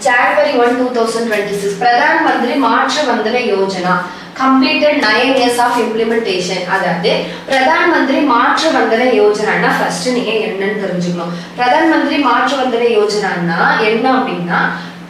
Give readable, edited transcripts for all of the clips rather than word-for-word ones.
January 1, 2026 Pradhan Mantri Matra Vandana Yojana completed 9 years of implementation. அதாவது பிரதான் மந்திரி மாற்று வந்தன யோஜனானா first நீங்க என்னன்னு தெரிஞ்சுக்கணும். பிரதான் மந்திரி மாற்று வந்தன யோஜனானா என்ன அப்படின்னா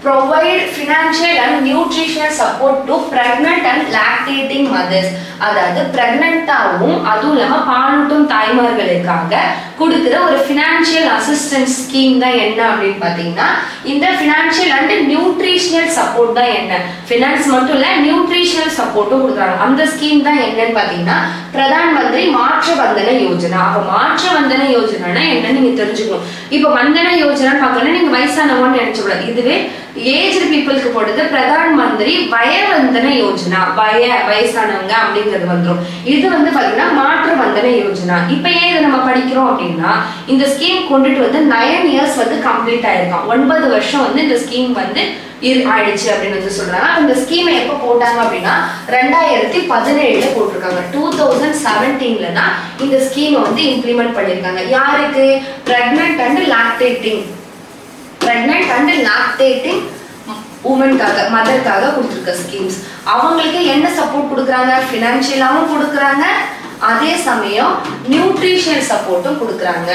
provide financial and nutritional support to pregnant and lactating mothers. அதாவது பிரெக்னன்ட்டாவும் அதுவும் இல்லாம பாலூட்டும் தாய்மார்களுக்காக கொடுக்கிற ஒரு ஃபினான்ஷியல் அசிஸ்டன்ஸ் ஸ்கீம் தான் என்ன அப்படின்னு பாத்தீங்கன்னா இந்த ஃபினான்ஷியல் அண்ட் நியூட்ரிஷனல் சப்போர்ட் தான் என்ன. ஃபினான்ஸ் மட்டும் இல்ல நியூட்ரிஷனல் சப்போர்ட்டும் கொடுக்குறாங்க. அந்த ஸ்கீம் தான் என்னன்னு பாத்தீங்கன்னா பிரதான் மந்திரி மாற்று வந்தன யோஜனா. அப்ப மாற்று வந்தன யோஜனானா என்னன்னு நீங்க தெரிஞ்சுக்கணும். இப்ப வந்தன யோஜனா பார்க்கணும் நீங்க வயசானவன்னு நினைச்சக்கூடாது. இதுவே ஏஜ்டு பீப்புளுக்கு போடுறது பிரதான் மந்திரி வயவந்தன யோஜனா. வயசானவங்க அப்படிங்கிறது வந்துடும். இது வந்து பாத்தீங்கன்னா மாற்று வந்தன யோஜனா. இப்ப ஏன் இதை நம்ம படிக்கிறோம் அப்படின்னா இந்த ஸ்கீம் கொண்டுட்டு வந்து 9 இயர்ஸ் வந்து கம்ப்ளீட் ஆயிருக்கான். 9 வருஷம் வந்து இந்த ஸ்கீம் வந்து ஆயிடுச்சு அப்படின்னு வந்து சொல்றாங்க. இந்த ஸ்கீமை எப்ப போட்டாங்க அப்படின்னா 2017 போட்டிருக்காங்க. 2017 தான் இந்த ஸ்கீமை வந்து இம்ப்ளிமெண்ட் பண்ணிருக்காங்க. யாருக்கு? பிரெக்னன்ட் அண்ட் லாக்டேட்டிங் உமன்காக மதர்க்காக கொடுத்துருக்க ஸ்கீம்ஸ். அவங்களுக்கு என்ன சப்போர்ட் கொடுக்குறாங்க? ஃபினான்ஷியலாவும் கொடுக்குறாங்க, அதே சமயம் நியூட்ரிஷனல் சப்போர்ட்டும் கொடுக்குறாங்க.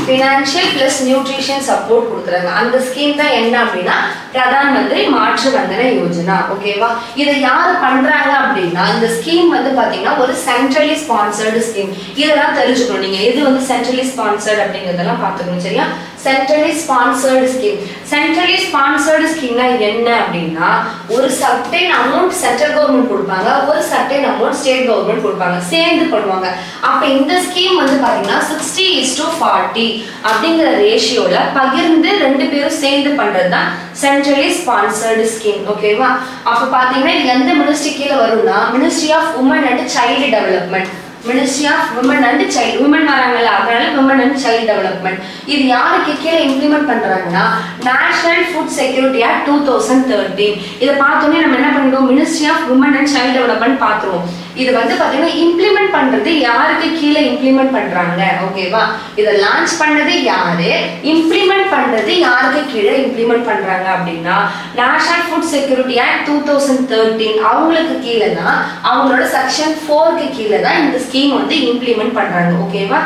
ஃபினான்ஷியல் பிளஸ் நியூட்ரிஷன் சப்போர்ட் கொடுக்குறாங்க. அந்த ஸ்கீம் தான் என்ன அப்படின்னா பிரதான் மந்திரி மாற்று வந்தன யோஜனா. ஓகேவா? இதை யாரு பண்றாங்க அப்படின்னா இந்த ஸ்கீம் வந்து பாத்தீங்கன்னா ஒரு சென்ட்ரலி ஸ்பான்சர்டு ஸ்கீம். இதெல்லாம் தெரிஞ்சுக்கணும் நீங்க. எது வந்து சென்ட்ரலி ஸ்பான்சர்டு அப்படிங்கறதெல்லாம் பாத்துக்கணும். சரியா? Centrally sponsored scheme. Centrally sponsored ஸ்கீம்னா என்ன அப்படின்னா ஒரு சர்டைன் அமௌண்ட் சென்ட்ரல் கவர்மெண்ட் கொடுப்பாங்க, ஒரு சர்டைன் அமௌண்ட் ஸ்டேட் கவர்மெண்ட் கொடுப்பாங்க, சேர்ந்து பண்ணுவாங்க. அப்ப இந்த ஸ்கீம் வந்து பாத்தீங்கன்னா 60:40 அப்படிங்கிற ரேஷியோல பகிர்ந்து 2 பேரும் சேர்ந்து பண்றதுதான் சென்ட்ரலி ஸ்பான்சர்டு ஸ்கீம். ஓகேவா? அப்ப பாத்தீங்கன்னா இது எந்த மினிஸ்ட்ரி கீழே வரும்னா ministry of woman and child development. Ministry of women and child, women வராங்கல்ல அதனால விமன் அண்ட் சைல்டு டெவலப்மெண்ட். இது யாருக்கு கீழே இம்ப்ளிமெண்ட் பண்றாங்கன்னா நேஷனல் ஃபுட் செக்யூரிட்டி ஆக்ட் 2013. இதை பார்த்தோன்னே நம்ம என்ன பண்ணிடுவோம்? Ministry of women and child development பார்த்துருவோம். இது வந்து பாத்தீங்கன்னா இம்ப்ளிமெண்ட் பண்றது யாருக்கு கீழே இம்ப்ளிமெண்ட் பண்றாங்க? ஓகேவா? இதை லான்ச் பண்ணது யாரு, இம்ப்ளிமெண்ட் பண்றது யாருக்கு கீழே இம்ப்ளிமெண்ட் பண்றாங்க அப்படின்னா நேஷனல் ஃபுட் செக்யூரிட்டி ஆக்ட் 2013 அவங்களுக்கு கீழே தான், அவங்களோட செக்ஷன் 4க்கு கீழே தான் இந்த ஸ்கீம் வந்து இம்ப்ளிமெண்ட் பண்றாங்க. ஓகேவா?